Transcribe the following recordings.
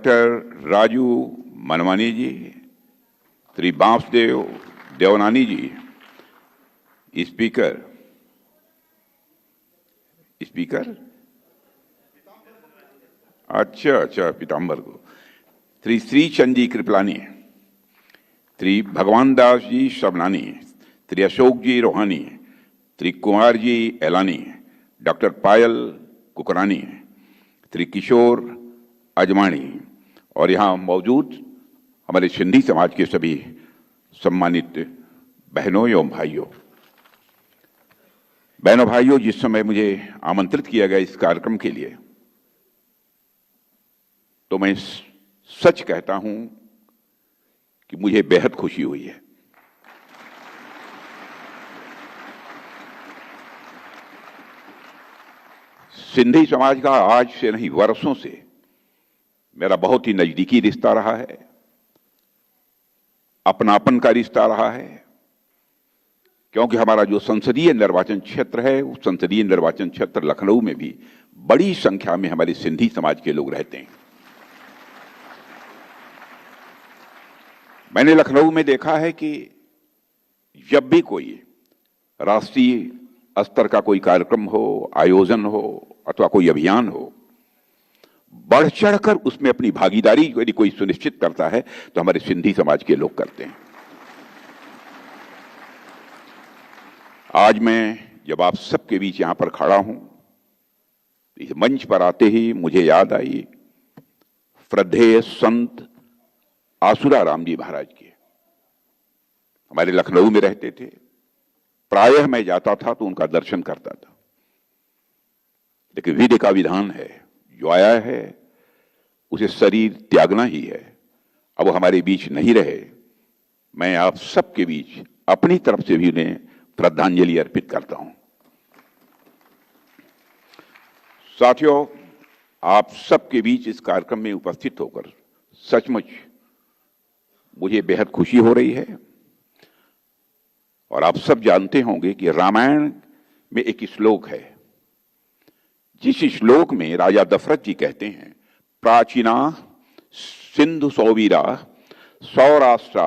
Doctor Raju Manwani जी, श्री बांसदेव देवनानी जी, speaker अच्छा पीताम्बर को, श्री श्रीचंद जी कृपलानी, श्री भगवान दास जी शबनानी, श्री अशोक जी रोहानी, श्री कुमार जी एलानी, डॉक्टर पायल कुकरानी, श्री किशोर अजमानी और यहाँ मौजूद हमारे सिंधी समाज के सभी सम्मानित बहनों एवं भाइयों, जिस समय मुझे आमंत्रित किया गया इस कार्यक्रम के लिए, तो मैं सच कहता हूं कि मुझे बेहद खुशी हुई है। सिंधी समाज का आज से नहीं वर्षों से मेरा बहुत ही नजदीकी रिश्ता रहा है, अपनापन का रिश्ता रहा है, क्योंकि हमारा जो संसदीय निर्वाचन क्षेत्र है, उस संसदीय निर्वाचन क्षेत्र लखनऊ में भी बड़ी संख्या में हमारे सिंधी समाज के लोग रहते हैं। मैंने लखनऊ में देखा है कि जब भी कोई राष्ट्रीय स्तर का कोई कार्यक्रम हो, आयोजन हो अथवा कोई अभियान हो, बढ़ चढ़कर उसमें अपनी भागीदारी यदि कोई सुनिश्चित करता है तो हमारे सिंधी समाज के लोग करते हैं। आज मैं जब आप सबके बीच यहां पर खड़ा हूं, इस मंच पर आते ही मुझे याद आई श्रद्धेय संत आसुराराम जी महाराज की। हमारे लखनऊ में रहते थे, प्रायः मैं जाता था तो उनका दर्शन करता था, लेकिन विधि का विधान है, जो आया है उसे शरीर त्यागना ही है। अब वो हमारे बीच नहीं रहे, मैं आप सबके बीच अपनी तरफ से भी उन्हें श्रद्धांजलि अर्पित करता हूं। साथियों, आप सबके बीच इस कार्यक्रम में उपस्थित होकर सचमुच मुझे बेहद खुशी हो रही है। और आप सब जानते होंगे कि रामायण में एक श्लोक है, जिस श्लोक में राजा दशरथ जी कहते हैं, प्राचीना सिंधु सौवीरा सौराष्ट्र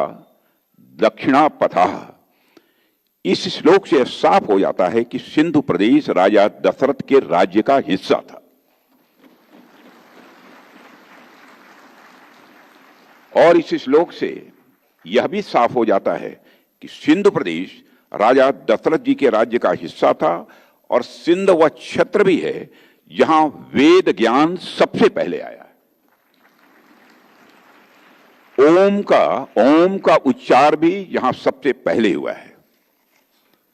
दक्षिणा पथा। इस श्लोक से साफ हो जाता है कि सिंधु प्रदेश राजा दशरथ के राज्य का हिस्सा था। और इस श्लोक से यह भी साफ हो जाता है कि सिंधु प्रदेश राजा दशरथ जी के राज्य का हिस्सा था और सिंध वह क्षेत्र भी है जहां वेद ज्ञान सबसे पहले आया है। ओम का उच्चार भी यहां सबसे पहले हुआ है।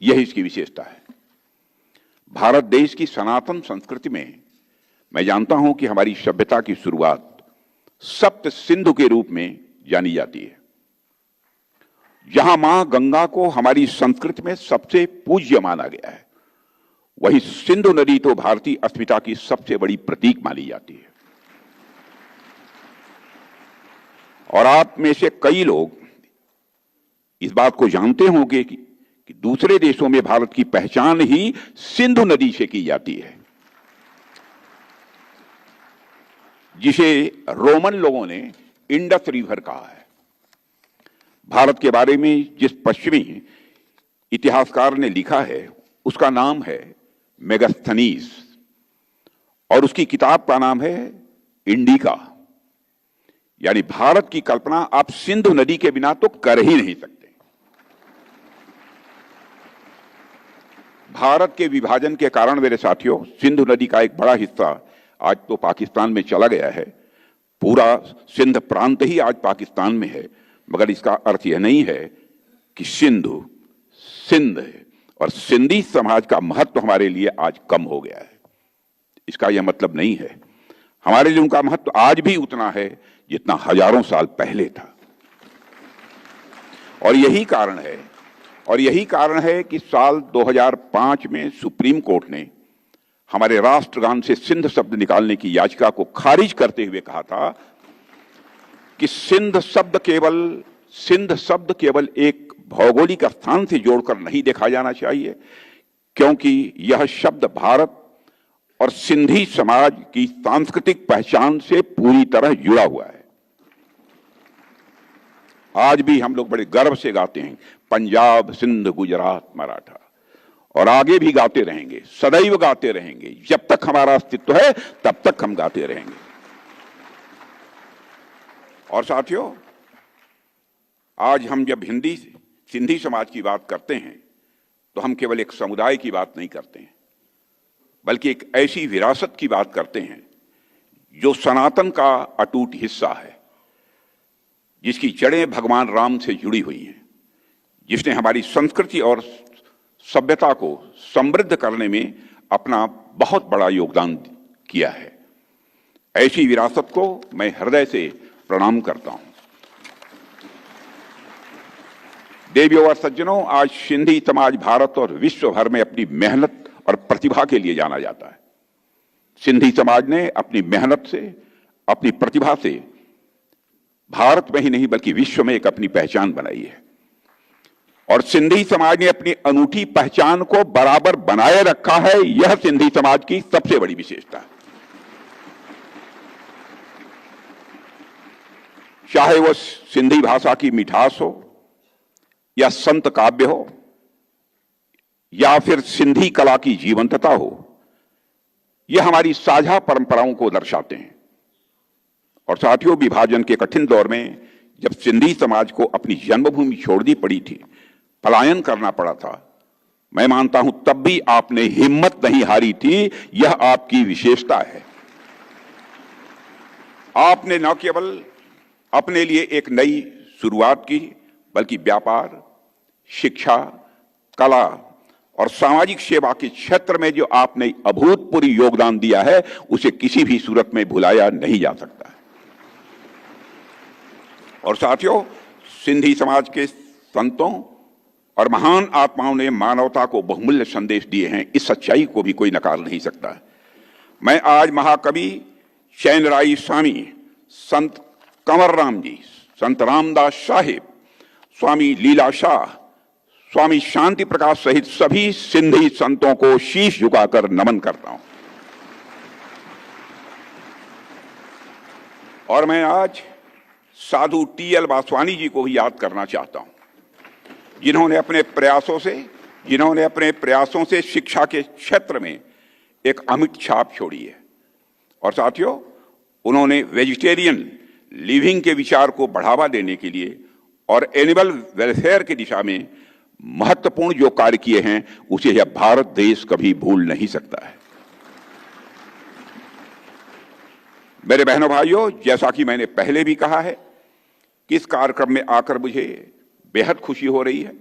यही इसकी विशेषता है। भारत देश की सनातन संस्कृति में मैं जानता हूं कि हमारी सभ्यता की शुरुआत सप्त सिंधु के रूप में जानी जाती है, जहां मां गंगा को हमारी संस्कृति में सबसे पूज्य माना गया है। वही सिंधु नदी तो भारतीय अस्मिता की सबसे बड़ी प्रतीक मानी जाती है। और आप में से कई लोग इस बात को जानते होंगे कि दूसरे देशों में भारत की पहचान ही सिंधु नदी से की जाती है, जिसे रोमन लोगों ने इंडस रिवर कहा है। भारत के बारे में जिस पश्चिमी इतिहासकार ने लिखा है उसका नाम है मेगास्थनीज, और उसकी किताब का नाम है इंडिका। यानी भारत की कल्पना आप सिंधु नदी के बिना तो कर ही नहीं सकते। भारत के विभाजन के कारण मेरे साथियों, सिंधु नदी का एक बड़ा हिस्सा आज तो पाकिस्तान में चला गया है। पूरा सिंध प्रांत ही आज पाकिस्तान में है, मगर इसका अर्थ यह नहीं है कि सिंधु सिंध है और सिंधी समाज का महत्व हमारे लिए आज कम हो गया है। इसका यह मतलब नहीं है। हमारे लिए उनका महत्व आज भी उतना है जितना हजारों साल पहले था। और यही कारण है कि साल 2005 में सुप्रीम कोर्ट ने हमारे राष्ट्रगान से सिंध शब्द निकालने की याचिका को खारिज करते हुए कहा था कि सिंध शब्द केवल एक भौगोलिक स्थान से जोड़कर नहीं देखा जाना चाहिए, क्योंकि यह शब्द भारत और सिंधी समाज की सांस्कृतिक पहचान से पूरी तरह जुड़ा हुआ है। आज भी हम लोग बड़े गर्व से गाते हैं पंजाब, सिंध, गुजरात, मराठा, और आगे भी गाते रहेंगे, सदैव गाते रहेंगे। जब तक हमारा अस्तित्व है तब तक हम गाते रहेंगे। और साथियों, आज हम जब सिंधी समाज की बात करते हैं तो हम केवल एक समुदाय की बात नहीं करते हैं, बल्कि एक ऐसी विरासत की बात करते हैं जो सनातन का अटूट हिस्सा है, जिसकी जड़ें भगवान राम से जुड़ी हुई हैं, जिसने हमारी संस्कृति और सभ्यता को समृद्ध करने में अपना बहुत बड़ा योगदान किया है। ऐसी विरासत को मैं हृदय से प्रणाम करता हूं। देवियों और सज्जनों, आज सिंधी समाज भारत और विश्व भर में अपनी मेहनत और प्रतिभा के लिए जाना जाता है। सिंधी समाज ने अपनी मेहनत से, अपनी प्रतिभा से भारत में ही नहीं बल्कि विश्व में एक अपनी पहचान बनाई है। और सिंधी समाज ने अपनी अनूठी पहचान को बराबर बनाए रखा है। यह सिंधी समाज की सबसे बड़ी विशेषता है। चाहे वह सिंधी भाषा की मिठास हो, या संत काव्य हो, या फिर सिंधी कला की जीवंतता हो, यह हमारी साझा परंपराओं को दर्शाते हैं। और साथियों, विभाजन के कठिन दौर में जब सिंधी समाज को अपनी जन्मभूमि छोड़नी पड़ी थी, पलायन करना पड़ा था, मैं मानता हूं तब भी आपने हिम्मत नहीं हारी थी। यह आपकी विशेषता है। आपने न केवल अपने लिए एक नई शुरुआत की, बल्कि व्यापार, शिक्षा, कला और सामाजिक सेवा के क्षेत्र में जो आपने अभूतपूर्व योगदान दिया है, उसे किसी भी सूरत में भुलाया नहीं जा सकता है। और साथियों, सिंधी समाज के संतों और महान आत्माओं ने मानवता को बहुमूल्य संदेश दिए हैं। इस सच्चाई को भी कोई नकार नहीं सकता है। मैं आज महाकवि चैनराय स्वामी, संत कंवर राम जी, संत रामदास साहिब, स्वामी लीला शाह, स्वामी शांति प्रकाश सहित सभी सिंधी संतों को शीश झुकाकर नमन करता हूं। और मैं आज साधु टी.एल. वासवानी जी को भी याद करना चाहता हूं, जिन्होंने अपने प्रयासों से शिक्षा के क्षेत्र में एक अमिट छाप छोड़ी है। और साथियों, उन्होंने वेजिटेरियन लिविंग के विचार को बढ़ावा देने के लिए और एनिमल वेलफेयर की दिशा में महत्वपूर्ण जो कार्य किए हैं, उसे यह भारत देश कभी भूल नहीं सकता है। मेरे बहनों भाइयों, जैसा कि मैंने पहले भी कहा है कि इस कार्यक्रम में आकर मुझे बेहद खुशी हो रही है।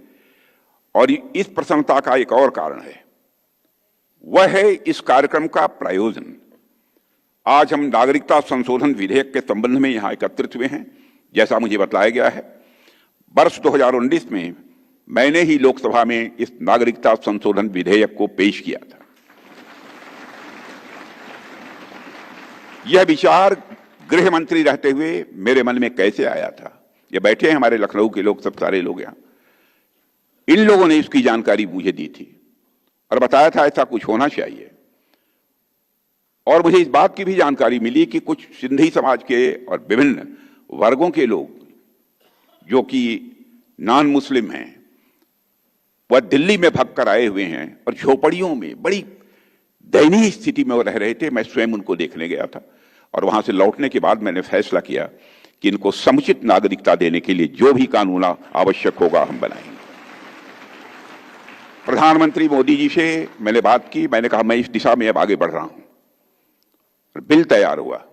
और इस प्रसन्नता का एक और कारण है, वह है इस कार्यक्रम का प्रायोजन। आज हम नागरिकता संशोधन विधेयक के संबंध में यहां एकत्रित हुए हैं। जैसा मुझे बताया गया है, वर्ष 2019 में मैंने ही लोकसभा में इस नागरिकता संशोधन विधेयक को पेश किया था। यह विचार गृह मंत्री रहते हुए मेरे मन में कैसे आया था? ये बैठे हैं हमारे लखनऊ के लोग, सब सारे लोग यहां, इन लोगों ने इसकी जानकारी मुझे दी थी और बताया था ऐसा कुछ होना चाहिए। और मुझे इस बात की भी जानकारी मिली कि कुछ सिंधी समाज के और विभिन्न वर्गों के लोग जो कि नॉन मुस्लिम हैं, वह दिल्ली में भाग कर आए हुए हैं और झोपड़ियों में बड़ी दयनीय स्थिति में वो रह रहे थे। मैं स्वयं उनको देखने गया था और वहां से लौटने के बाद मैंने फैसला किया कि इनको समुचित नागरिकता देने के लिए जो भी कानून आवश्यक होगा हम बनाएंगे। प्रधानमंत्री मोदी जी से मैंने बात की, मैंने कहा मैं इस दिशा में अब आगे बढ़ रहा हूं। बिल तैयार हुआ,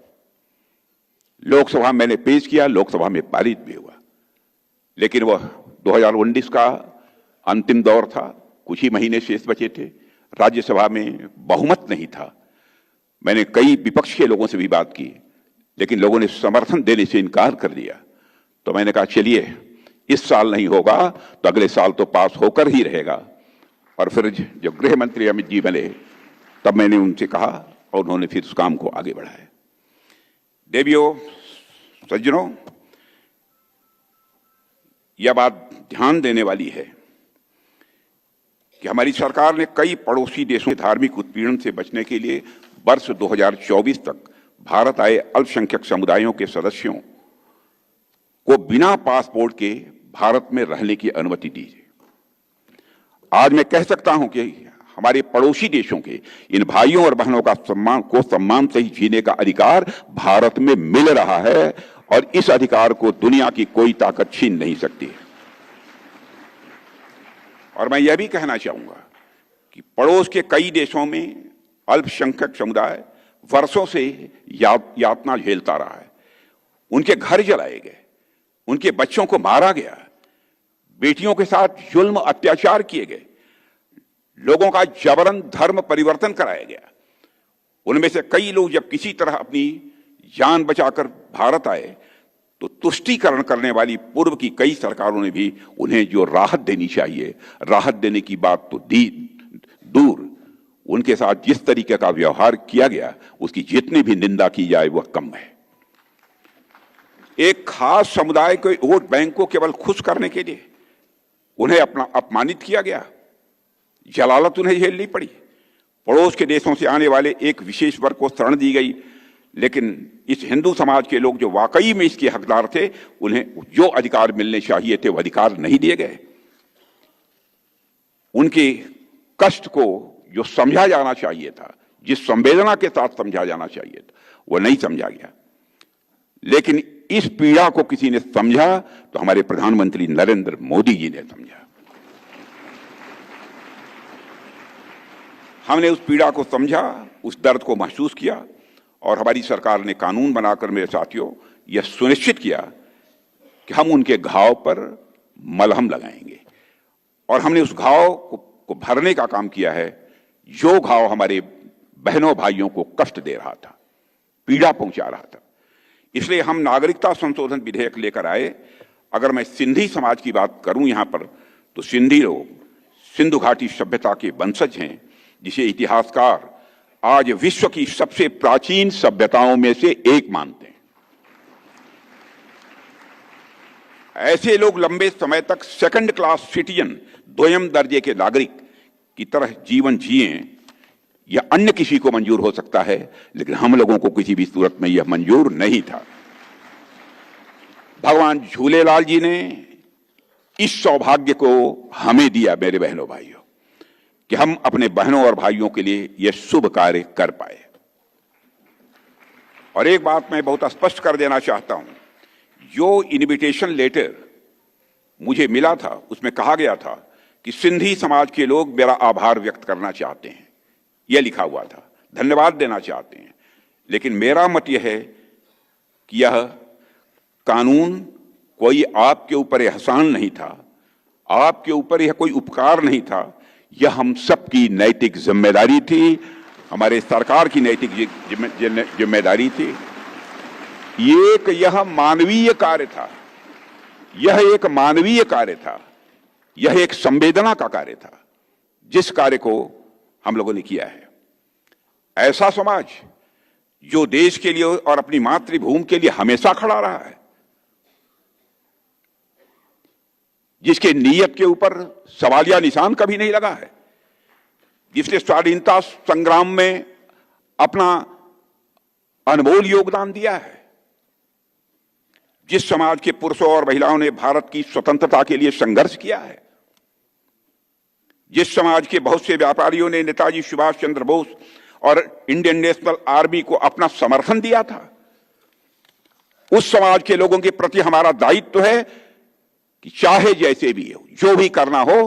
लोकसभा मैंने पेश किया, लोकसभा में पारित भी हुआ। लेकिन वह 2019 का अंतिम दौर था, कुछ ही महीने शेष बचे थे, राज्यसभा में बहुमत नहीं था। मैंने कई विपक्ष के लोगों से भी बात की, लेकिन लोगों ने समर्थन देने से इनकार कर दिया। तो मैंने कहा चलिए, इस साल नहीं होगा तो अगले साल तो पास होकर ही रहेगा। और फिर जब गृह मंत्री अमित जी बने, तब मैंने उनसे कहा और उन्होंने फिर उस काम को आगे बढ़ाया। देवियों, सज्जनों, यह बात ध्यान देने वाली है कि हमारी सरकार ने कई पड़ोसी देशों में धार्मिक उत्पीड़न से बचने के लिए वर्ष 2024 तक भारत आए अल्पसंख्यक समुदायों के सदस्यों को बिना पासपोर्ट के भारत में रहने की अनुमति दी है। आज मैं कह सकता हूं कि हमारे पड़ोसी देशों के इन भाइयों और बहनों का सम्मान से ही जीने का अधिकार भारत में मिल रहा है और इस अधिकार को दुनिया की कोई ताकत छीन नहीं सकती है। और मैं यह भी कहना चाहूंगा कि पड़ोस के कई देशों में अल्पसंख्यक समुदाय वर्षों से यातना झेलता रहा है। उनके घर जलाए गए, उनके बच्चों को मारा गया, बेटियों के साथ जुल्म अत्याचार किए गए, लोगों का जबरन धर्म परिवर्तन कराया गया। उनमें से कई लोग जब किसी तरह अपनी जान बचाकर भारत आए तो तुष्टीकरण करने वाली पूर्व की कई सरकारों ने भी उन्हें जो राहत देनी चाहिए, राहत देने की बात तो दूर, उनके साथ जिस तरीके का व्यवहार किया गया उसकी जितनी भी निंदा की जाए वह कम है। एक खास समुदाय के वोट बैंक को केवल खुश करने के लिए उन्हें अपना अपमानित किया गया, जलालत उन्हें झेलनी पड़ी। पड़ोस के देशों से आने वाले एक विशेष वर्ग को शरण दी गई, लेकिन इस हिंदू समाज के लोग जो वाकई में इसके हकदार थे उन्हें जो अधिकार मिलने चाहिए थे वो अधिकार नहीं दिए गए। उनके कष्ट को जो समझा जाना चाहिए था, जिस संवेदना के साथ समझा जाना चाहिए था, वो नहीं समझा गया। लेकिन इस पीड़ा को किसी ने समझा तो हमारे प्रधानमंत्री नरेंद्र मोदी जी ने समझा। हमने उस पीड़ा को समझा, उस दर्द को महसूस किया और हमारी सरकार ने कानून बनाकर, मेरे साथियों, यह सुनिश्चित किया कि हम उनके घाव पर मलहम लगाएंगे और हमने उस घाव को भरने का काम किया है जो घाव हमारे बहनों भाइयों को कष्ट दे रहा था, पीड़ा पहुंचा रहा था। इसलिए हम नागरिकता संशोधन विधेयक लेकर आए। अगर मैं सिंधी समाज की बात करूं यहां पर, तो सिंधी लोग सिंधु घाटी सभ्यता के वंशज हैं, जिसे इतिहासकार आज विश्व की सबसे प्राचीन सभ्यताओं में से एक मानते हैं। ऐसे लोग लंबे समय तक सेकंड क्लास सिटीजन, द्वयम दर्जे के नागरिक की तरह जीवन जिए, यह अन्य किसी को मंजूर हो सकता है, लेकिन हम लोगों को किसी भी सूरत में यह मंजूर नहीं था। भगवान झूलेलाल जी ने इस सौभाग्य को हमें दिया, मेरे बहनों भाइयों, कि हम अपने बहनों और भाइयों के लिए यह शुभ कार्य कर पाए। और एक बात मैं बहुत स्पष्ट कर देना चाहता हूं, जो इनविटेशन लेटर मुझे मिला था उसमें कहा गया था कि सिंधी समाज के लोग मेरा आभार व्यक्त करना चाहते हैं, यह लिखा हुआ था, धन्यवाद देना चाहते हैं। लेकिन मेरा मत यह है कि यह कानून कोई आपके ऊपर एहसान नहीं था, आपके ऊपर यह कोई उपकार नहीं था, यह हम सबकी नैतिक जिम्मेदारी थी, हमारे सरकार की नैतिक जिम्मेदारी थी। यह मानवीय कार्य था, यह एक मानवीय कार्य था, यह एक संवेदना का कार्य था, जिस कार्य को हम लोगों ने किया है। ऐसा समाज जो देश के लिए और अपनी मातृभूमि के लिए हमेशा खड़ा रहा है, जिसके नीयत के ऊपर सवालिया निशान कभी नहीं लगा है, जिसने स्वाधीनता संग्राम में अपना अनमोल योगदान दिया है, जिस समाज के पुरुषों और महिलाओं ने भारत की स्वतंत्रता के लिए संघर्ष किया है, जिस समाज के बहुत से व्यापारियों ने नेताजी सुभाष चंद्र बोस और इंडियन नेशनल आर्मी को अपना समर्थन दिया था, उस समाज के लोगों के प्रति हमारा दायित्व है कि चाहे जैसे भी हो, जो भी करना हो,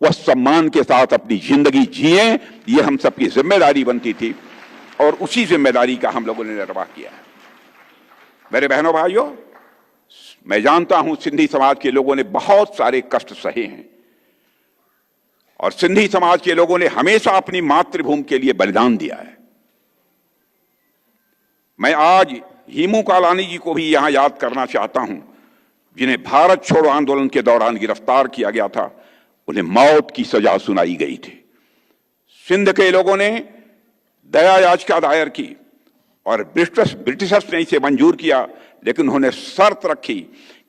वह सम्मान के साथ अपनी जिंदगी जिए। यह हम सबकी जिम्मेदारी बनती थी और उसी जिम्मेदारी का हम लोगों ने निर्वाह किया है। मेरे बहनों भाइयों, मैं जानता हूं सिंधी समाज के लोगों ने बहुत सारे कष्ट सहे हैं और सिंधी समाज के लोगों ने हमेशा अपनी मातृभूमि के लिए बलिदान दिया है। मैं आज हेमू कालानी जी को भी यहां याद करना चाहता हूं, जिन्हें भारत छोड़ो आंदोलन के दौरान गिरफ्तार किया गया था, उन्हें मौत की सजा सुनाई गई थी। सिंध के लोगों ने दया याचिका दायर की और ब्रिटिशर्स ने इसे मंजूर किया, लेकिन उन्होंने शर्त रखी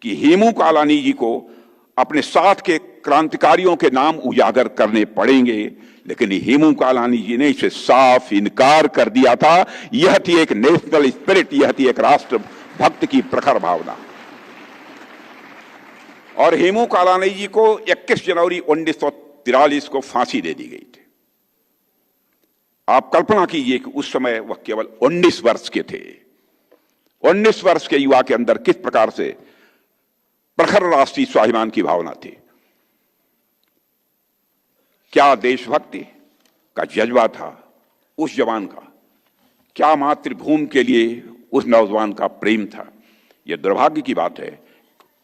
कि हेमू कालानी जी को अपने साथ के क्रांतिकारियों के नाम उजागर करने पड़ेंगे, लेकिन हेमू कालानी जी ने इसे साफ इनकार कर दिया था। यह थी एक नेशनल स्पिरिट, यह थी एक राष्ट्र भक्त की प्रखर भावना। और हेमू कालानी जी को 21 जनवरी 1943 को फांसी दे दी गई थी। आप कल्पना कीजिए कि उस समय वह केवल 19 वर्ष के थे। 19 वर्ष के युवा के अंदर किस प्रकार से प्रखर राष्ट्रीय स्वाभिमान की भावना थी, क्या देशभक्ति का जज्बा था उस जवान का, क्या मातृभूमि के लिए उस नौजवान का प्रेम था। यह दुर्भाग्य की बात है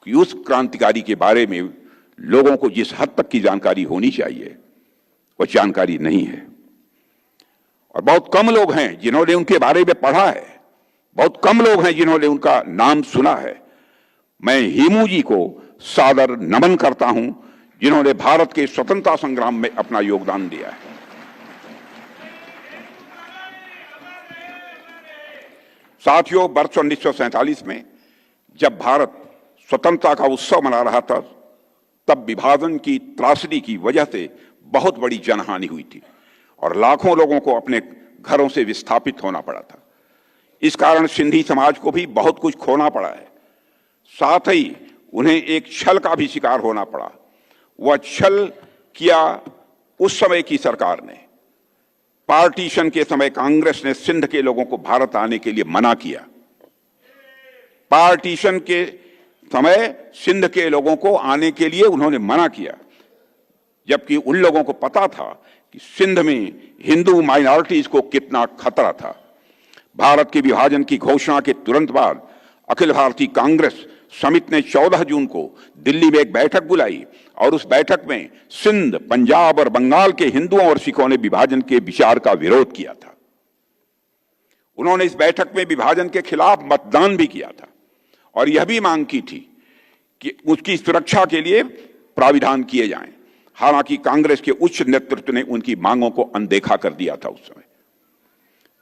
कि उस क्रांतिकारी के बारे में लोगों को जिस हद तक की जानकारी होनी चाहिए वह जानकारी नहीं है, और बहुत कम लोग हैं जिन्होंने उनके बारे में पढ़ा है, बहुत कम लोग हैं जिन्होंने उनका नाम सुना है। मैं हेमू जी को सादर नमन करता हूं, जिन्होंने भारत के स्वतंत्रता संग्राम में अपना योगदान दिया है। साथियों, वर्ष 1947 में जब भारत स्वतंत्रता का उत्सव मना रहा था, तब विभाजन की त्रासदी की वजह से बहुत बड़ी जनहानि हुई थी और लाखों लोगों को अपने घरों से विस्थापित होना पड़ा था। इस कारण सिंधी समाज को भी बहुत कुछ खोना पड़ा है। साथ ही उन्हें एक छल का भी शिकार होना पड़ा। वह छल किया उस समय की सरकार ने। पार्टीशन के समय कांग्रेस ने सिंध के लोगों को भारत आने के लिए मना किया। पार्टीशन के समय सिंध के लोगों को आने के लिए उन्होंने मना किया, जबकि उन लोगों को पता था कि सिंध में हिंदू माइनॉरिटीज को कितना खतरा था। भारत के विभाजन की घोषणा के तुरंत बाद अखिल भारतीय कांग्रेस समिति ने 14 जून को दिल्ली में एक बैठक बुलाई और उस बैठक में सिंध, पंजाब और बंगाल के हिंदुओं और सिखों ने विभाजन के विचार का विरोध किया था। उन्होंने इस बैठक में विभाजन के खिलाफ मतदान भी किया था और यह भी मांग की थी कि उसकी सुरक्षा के लिए प्राविधान किए जाएं। हालांकि कांग्रेस के उच्च नेतृत्व ने उनकी मांगों को अनदेखा कर दिया था उस समय।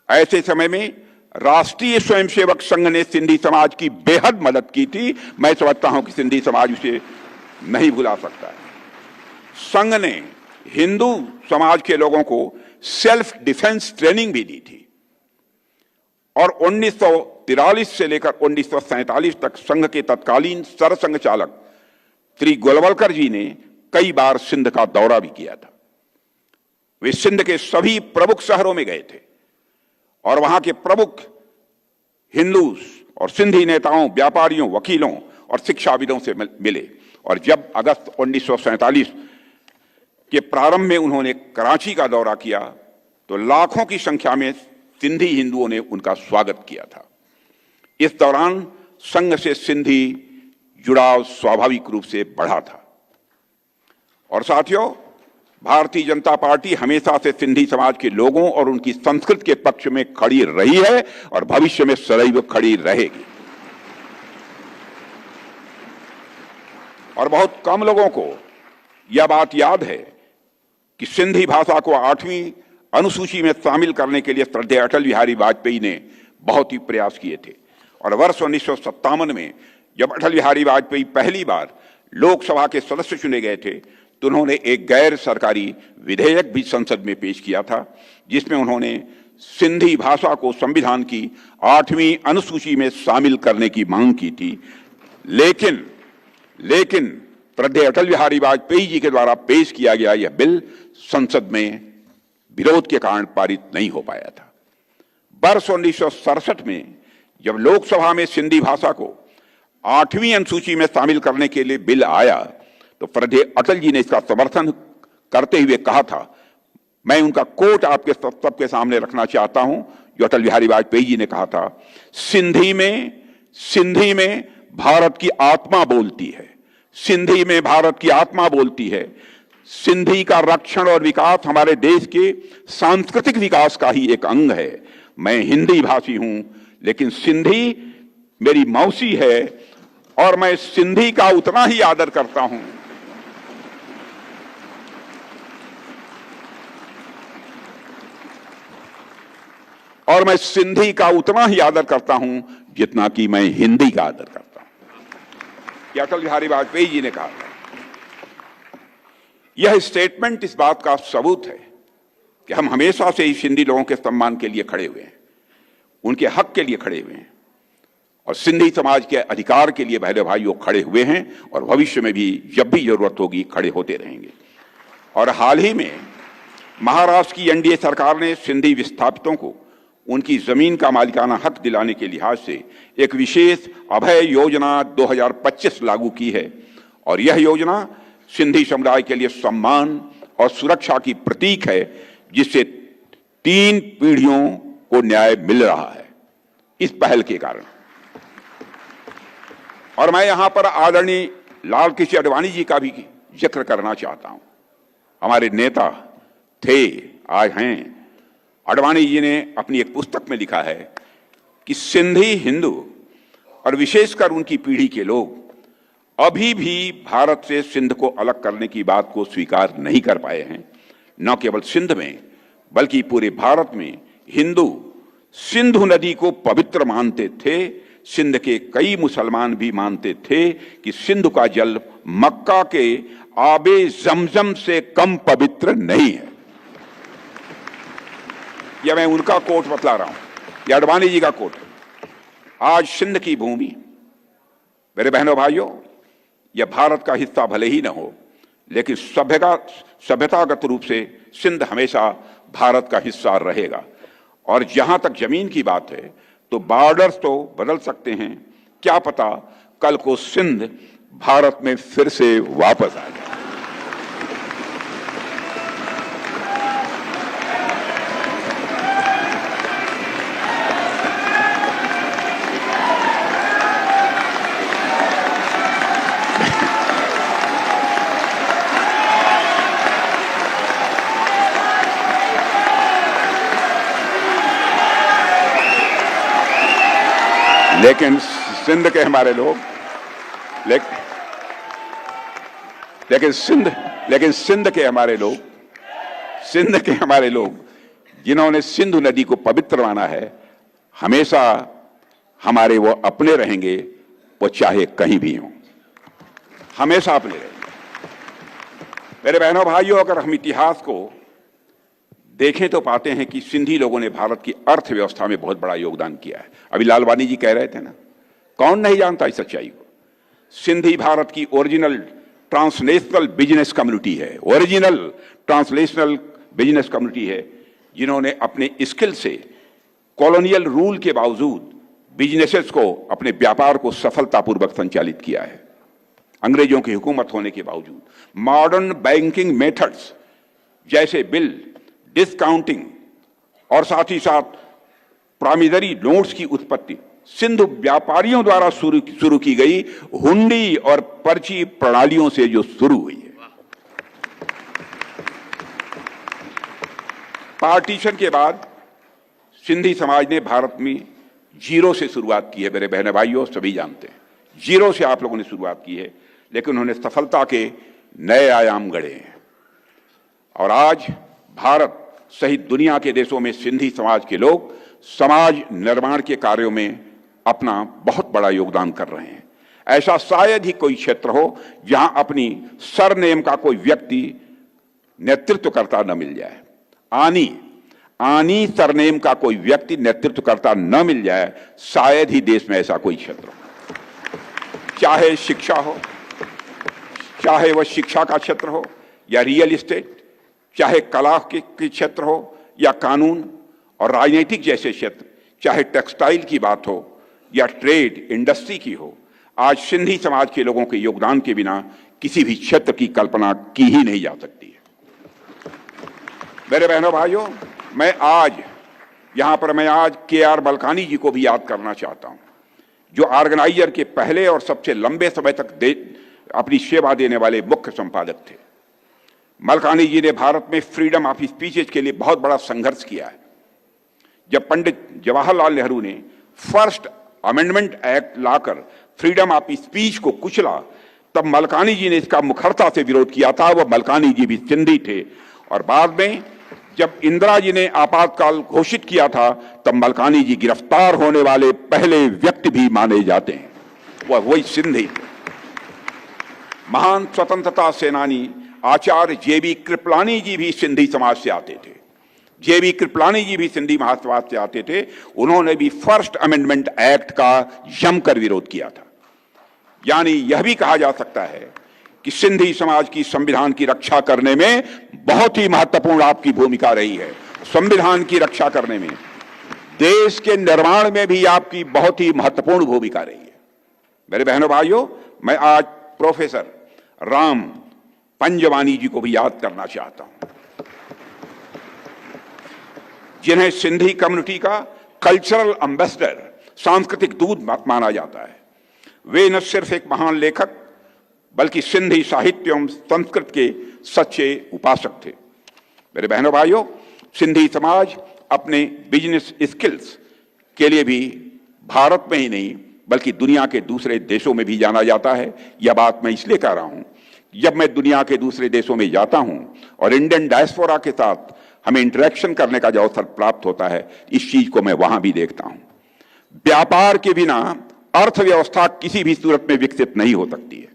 ऐसे समय में राष्ट्रीय स्वयंसेवक संघ ने सिंधी समाज की बेहद मदद की थी। मैं समझता हूं कि सिंधी समाज उसे नहीं भुला सकता है। संघ ने हिंदू समाज के लोगों को सेल्फ डिफेंस ट्रेनिंग भी दी थी और 1943 से लेकर 1947 तक संघ के तत्कालीन सरसंघ चालक श्री गोलवलकर जी ने कई बार सिंध का दौरा भी किया था। वे सिंध के सभी प्रमुख शहरों में गए थे और वहां के प्रमुख हिंदू और सिंधी नेताओं, व्यापारियों, वकीलों और शिक्षाविदों से मिले। और जब अगस्त 1947 के प्रारंभ में उन्होंने कराची का दौरा किया तो लाखों की संख्या में सिंधी हिंदुओं ने उनका स्वागत किया था। इस दौरान संघ से सिंधी जुड़ाव स्वाभाविक रूप से बढ़ा था। और साथियों, भारतीय जनता पार्टी हमेशा से सिंधी समाज के लोगों और उनकी संस्कृति के पक्ष में खड़ी रही है और भविष्य में सदैव खड़ी रहेगी। और बहुत कम लोगों को यह बात याद है कि सिंधी भाषा को 8वीं अनुसूची में शामिल करने के लिए श्रद्धेय अटल बिहारी वाजपेयी ने बहुत ही प्रयास किए थे। और वर्ष 1957 में जब अटल बिहारी वाजपेयी पहली बार लोकसभा के सदस्य चुने गए थे तो उन्होंने एक गैर सरकारी विधेयक भी संसद में पेश किया था, जिसमें उन्होंने सिंधी भाषा को संविधान की 8वीं अनुसूची में शामिल करने की मांग की थी। लेकिन श्रद्धेय अटल बिहारी वाजपेयी जी के द्वारा पेश किया गया यह बिल संसद में विरोध के कारण पारित नहीं हो पाया था। वर्ष 1967 में जब लोकसभा में सिंधी भाषा को 8वीं अनुसूची में शामिल करने के लिए बिल आया तो श्रद्धेय अटल जी ने इसका समर्थन करते हुए कहा था, मैं उनका कोट आपके सबके सामने रखना चाहता हूं, जो अटल बिहारी वाजपेयी जी ने कहा था, सिंधी में भारत की आत्मा बोलती है, सिंधी में भारत की आत्मा बोलती है। सिंधी का रक्षण और विकास हमारे देश के सांस्कृतिक विकास का ही एक अंग है। मैं हिंदी भाषी हूं, लेकिन सिंधी मेरी मौसी है और मैं सिंधी का उतना ही आदर करता हूं जितना कि मैं हिंदी का आदर करता हूं। यह अटल बिहारी वाजपेयी जी ने कहा था। यह स्टेटमेंट इस बात का सबूत है कि हम हमेशा से ही सिंधी लोगों के सम्मान के लिए खड़े हुए हैं, उनके हक के लिए खड़े हुए हैं और सिंधी समाज के अधिकार के लिए बहनों भाइयों खड़े हुए हैं और भविष्य में भी जब भी जरूरत होगी खड़े होते रहेंगे। और हाल ही में महाराष्ट्र की एनडीए सरकार ने सिंधी विस्थापितों को उनकी जमीन का मालिकाना हक दिलाने के लिहाज से एक विशेष अभय योजना 2025 लागू की है और यह योजना सिंधी समुदाय के लिए सम्मान और सुरक्षा की प्रतीक है, जिससे 3 पीढ़ियों को न्याय मिल रहा है इस पहल के कारण। और मैं यहां पर आदरणीय लाल कृष्ण आडवाणी जी का भी जिक्र करना चाहता हूं। हमारे नेता थे, आज हैं। आडवाणी जी ने अपनी एक पुस्तक में लिखा है कि सिंधी हिंदू और विशेषकर उनकी पीढ़ी के लोग अभी भी भारत से सिंध को अलग करने की बात को स्वीकार नहीं कर पाए हैं। न केवल सिंध में बल्कि पूरे भारत में हिंदू सिंधु नदी को पवित्र मानते थे। सिंध के कई मुसलमान भी मानते थे कि सिंधु का जल मक्का के आबे जमजम से कम पवित्र नहीं है। यह मैं उनका कोट बतला रहा हूं, यह आडवाणी जी का कोट है। आज सिंध की भूमि, मेरे बहनों भाइयों, यह भारत का हिस्सा भले ही न हो, लेकिन सभ्यतागत रूप से सिंध हमेशा भारत का हिस्सा रहेगा। और जहां तक जमीन की बात है तो बॉर्डर्स तो बदल सकते हैं, क्या पता कल को सिंध भारत में फिर से वापस आ जाए। लेकिन सिंध के हमारे लोग लेकिन सिंध के हमारे लोग जिन्होंने सिंधु नदी को पवित्र माना है, हमेशा हमारे वो अपने रहेंगे, वो चाहे कहीं भी हों, हमेशा अपने रहेंगे। मेरे बहनों भाइयों, अगर हम इतिहास को देखें तो पाते हैं कि सिंधी लोगों ने भारत की अर्थव्यवस्था में बहुत बड़ा योगदान किया है। अभी लालवानी जी कह रहे थे ना, कौन नहीं जानता इस सच्चाई को। सिंधी भारत की ओरिजिनल ट्रांसनेशनल बिजनेस कम्युनिटी है, ओरिजिनल ट्रांसलेशनल बिजनेस कम्युनिटी है, जिन्होंने अपने स्किल से कॉलोनियल रूल के बावजूद बिजनेसेस को, अपने व्यापार को सफलतापूर्वक संचालित किया है। अंग्रेजों की हुकूमत होने के बावजूद मॉडर्न बैंकिंग मेथड्स जैसे बिल डिस्काउंटिंग और साथ ही साथ प्रामिजरी नोट्स की उत्पत्ति सिंधु व्यापारियों द्वारा शुरू की गई हुंडी और पर्ची प्रणालियों से जो शुरू हुई है। पार्टीशन के बाद सिंधी समाज ने भारत में जीरो से शुरुआत की है। मेरे बहन भाइयों, सभी जानते हैं, जीरो से आप लोगों ने शुरुआत की है, लेकिन उन्होंने सफलता के नए आयाम गढ़े हैं। और आज भारत सहित दुनिया के देशों में सिंधी समाज के लोग समाज निर्माण के कार्यों में अपना बहुत बड़ा योगदान कर रहे हैं। ऐसा शायद ही कोई क्षेत्र हो जहां अपनी सरनेम का कोई व्यक्ति नेतृत्व करता न मिल जाए। आनी सरनेम का कोई व्यक्ति नेतृत्व करता न मिल जाए, शायद ही देश में ऐसा कोई क्षेत्र हो। चाहे शिक्षा हो, चाहे वह शिक्षा का क्षेत्र हो या रियल एस्टेट, चाहे कला के क्षेत्र हो या कानून और राजनीतिक जैसे क्षेत्र, चाहे टेक्सटाइल की बात हो या ट्रेड इंडस्ट्री की हो, आज सिंधी समाज के लोगों के योगदान के बिना किसी भी क्षेत्र की कल्पना की ही नहीं जा सकती है। मेरे बहनों भाइयों, मैं आज KR मलकानी जी को भी याद करना चाहता हूं, जो ऑर्गेनाइजर के पहले और सबसे लंबे समय तक अपनी सेवा देने वाले मुख्य संपादक थे। मलकानी जी ने भारत में फ्रीडम ऑफ स्पीचेज के लिए बहुत बड़ा संघर्ष किया है। जब पंडित जवाहरलाल नेहरू ने first amendment act locker freedom of speech को कुचला, तब मलकानी जी ने इसका मुखरता से विरोध किया था। वह मलकानी जी भी सिंधी थे। और बाद में जब इंदिरा जी ने आपातकाल घोषित किया था, तब मलकानी जी गिरफ्तार होने वाले पहले व्यक्ति भी माने जाते हैं। वह वही सिंधी थे। महान स्वतंत्रता सेनानी आचार्य जेबी कृपलानी जी भी सिंधी समाज से आते थे। जेबी कृपलानी जी भी सिंधी महासमाज से आते थे। उन्होंने भी फर्स्ट अमेंडमेंट एक्ट का जमकर विरोध किया था। यानी यह भी कहा जा सकता है कि सिंधी समाज की संविधान की रक्षा करने में बहुत ही महत्वपूर्ण आपकी भूमिका रही है। संविधान की रक्षा करने में, देश के निर्माण में भी आपकी बहुत ही महत्वपूर्ण भूमिका रही है। मेरे बहनों भाइयों, मैं आज प्रोफेसर राम पंजवानी जी को भी याद करना चाहता हूं, जिन्हें सिंधी कम्युनिटी का कल्चरल एम्बेसडर, सांस्कृतिक दूत माना जाता है। वे न सिर्फ एक महान लेखक बल्कि सिंधी साहित्य एवं संस्कृत के सच्चे उपासक थे। मेरे बहनों भाइयों, सिंधी समाज अपने बिजनेस स्किल्स के लिए भी भारत में ही नहीं बल्कि दुनिया के दूसरे देशों में भी जाना जाता है। यह बात मैं इसलिए कह रहा हूं, जब मैं दुनिया के दूसरे देशों में जाता हूं और इंडियन डायस्पोरा के साथ हमें इंटरेक्शन करने का जो अवसर प्राप्त होता है, इस चीज को मैं वहां भी देखता हूं। व्यापार के बिना अर्थव्यवस्था किसी भी सूरत में विकसित नहीं हो सकती है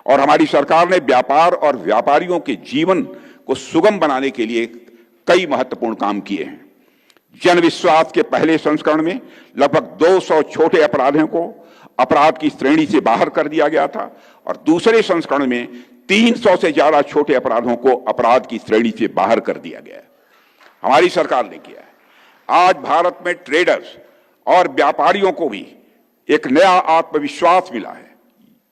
और हमारी सरकार ने व्यापार और व्यापारियों के जीवन को सुगम बनाने के लिए कई महत्वपूर्ण काम किए हैं। जन विश्वास के पहले संस्करण में लगभग 200 छोटे अपराधियों को अपराध की श्रेणी से बाहर कर दिया गया था और दूसरे संस्करण में 300 से ज्यादा छोटे अपराधों को अपराध की श्रेणी से बाहर कर दिया गया है। हमारी सरकार ने किया है। आज भारत में ट्रेडर्स और व्यापारियों को भी एक नया आत्मविश्वास मिला है।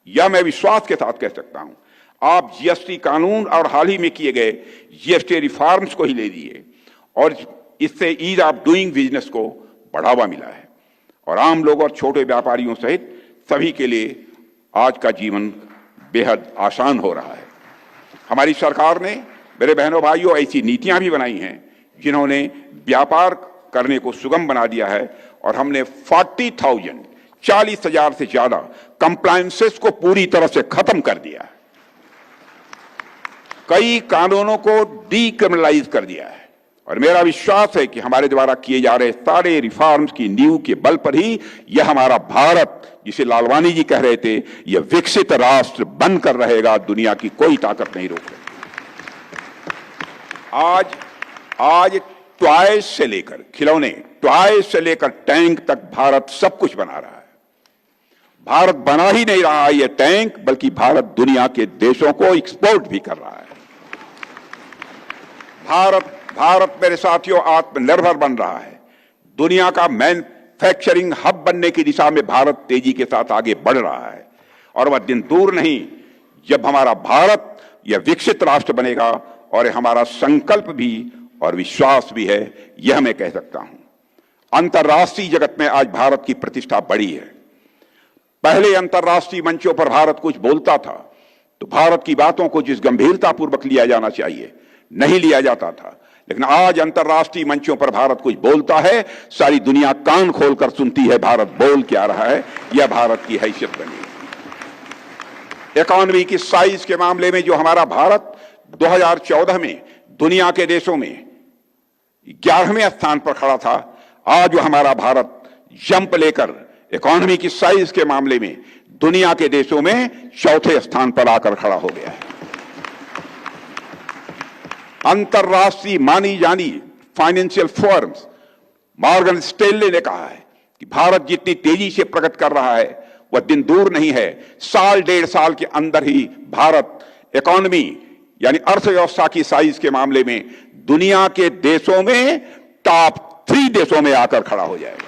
यह मैं विश्वास के साथ कह सकता हूं। आप जीएसटी कानून और हाल ही में किए गए जीएसटी रिफॉर्म्स को ही ले लिए और इससे ईज ऑफ डूइंग बिजनेस को बढ़ावा मिला है और आम लोग और छोटे व्यापारियों सहित सभी के लिए आज का जीवन बेहद आसान हो रहा है। हमारी सरकार ने, मेरे बहनों भाइयों, ऐसी नीतियां भी बनाई हैं जिन्होंने व्यापार करने को सुगम बना दिया है और हमने 40,000 से ज्यादा कंप्लायंसेस को पूरी तरह से खत्म कर दिया है। कई कानूनों को डीक्रिमिनलाइज कर दिया है और मेरा विश्वास है कि हमारे द्वारा किए जा रहे सारे रिफॉर्म्स की नींव के बल पर ही यह हमारा भारत, जिसे लालवानी जी कह रहे थे, यह विकसित राष्ट्र बनकर रहेगा। दुनिया की कोई ताकत नहीं रोक सकती। आज टॉयज से लेकर खिलौने, टॉयज से लेकर टैंक तक भारत सब कुछ बना रहा है। भारत बना ही नहीं रहा है यह टैंक, बल्कि भारत दुनिया के देशों को एक्सपोर्ट भी कर रहा है। भारत मेरे साथियों आत्मनिर्भर बन रहा है। दुनिया का मैन्युफैक्चरिंग हब बनने की दिशा में भारत तेजी के साथ आगे बढ़ रहा है और वह दिन दूर नहीं जब हमारा भारत यह विकसित राष्ट्र बनेगा और हमारा संकल्प भी और विश्वास भी है, यह मैं कह सकता हूं। अंतर्राष्ट्रीय जगत में आज भारत की प्रतिष्ठा बढ़ी है। पहले अंतर्राष्ट्रीय मंचों पर भारत कुछ बोलता था तो भारत की बातों को जिस गंभीरतापूर्वक लिया जाना चाहिए नहीं लिया जाता था, लेकिन आज अंतर्राष्ट्रीय मंचों पर भारत कुछ बोलता है, सारी दुनिया कान खोलकर सुनती है भारत बोल क्या रहा है। यह भारत की हैसियत बनी है। इकोनॉमी की साइज के मामले में जो हमारा भारत 2014 में दुनिया के देशों में 11वें स्थान पर खड़ा था, आज हमारा भारत जंप लेकर इकोनॉमी की साइज के मामले में दुनिया के देशों में 4थे स्थान पर आकर खड़ा हो गया है। अंतर्राष्ट्रीय मानी जानी फाइनेंशियल फर्म्स मॉर्गन स्टैनले ने कहा है कि भारत जितनी तेजी से प्रगति कर रहा है वह दिन दूर नहीं है, साल 1.5 साल के अंदर ही भारत इकोनॉमी यानी अर्थव्यवस्था की साइज के मामले में दुनिया के देशों में टॉप 3 देशों में आकर खड़ा हो जाएगा।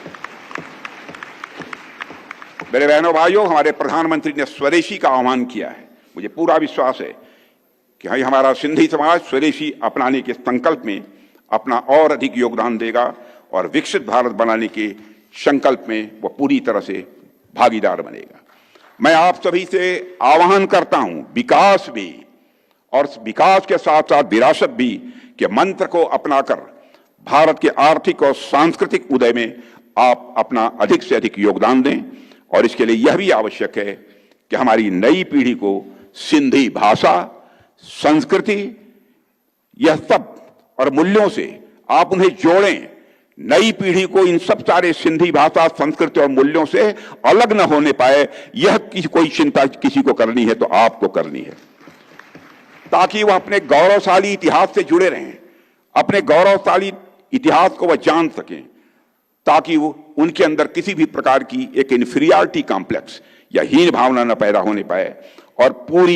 मेरे बहनों भाइयों, हमारे प्रधानमंत्री ने स्वदेशी का आह्वान किया है। मुझे पूरा विश्वास है कि हमारा सिंधी समाज स्वदेशी अपनाने के संकल्प में अपना और अधिक योगदान देगा और विकसित भारत बनाने के संकल्प में वह पूरी तरह से भागीदार बनेगा। मैं आप सभी से आह्वान करता हूं, विकास भी और विकास के साथ साथ विरासत भी के मंत्र को अपनाकर भारत के आर्थिक और सांस्कृतिक उदय में आप अपना अधिक से अधिक योगदान दें और इसके लिए यह भी आवश्यक है कि हमारी नई पीढ़ी को सिंधी भाषा, संस्कृति, यह सब और मूल्यों से आप उन्हें जोड़ें। नई पीढ़ी को इन सब सारे सिंधी भाषा, संस्कृति और मूल्यों से अलग न होने पाए, यह कोई चिंता किसी को करनी है तो आपको करनी है। ताकि वह अपने गौरवशाली इतिहास से जुड़े रहें, अपने गौरवशाली इतिहास को वह जान सकें, ताकि वो उनके अंदर किसी भी प्रकार की एक इन्फीरियरिटी कॉम्प्लेक्स या हीन भावना न पैदा होने पाए और पूरी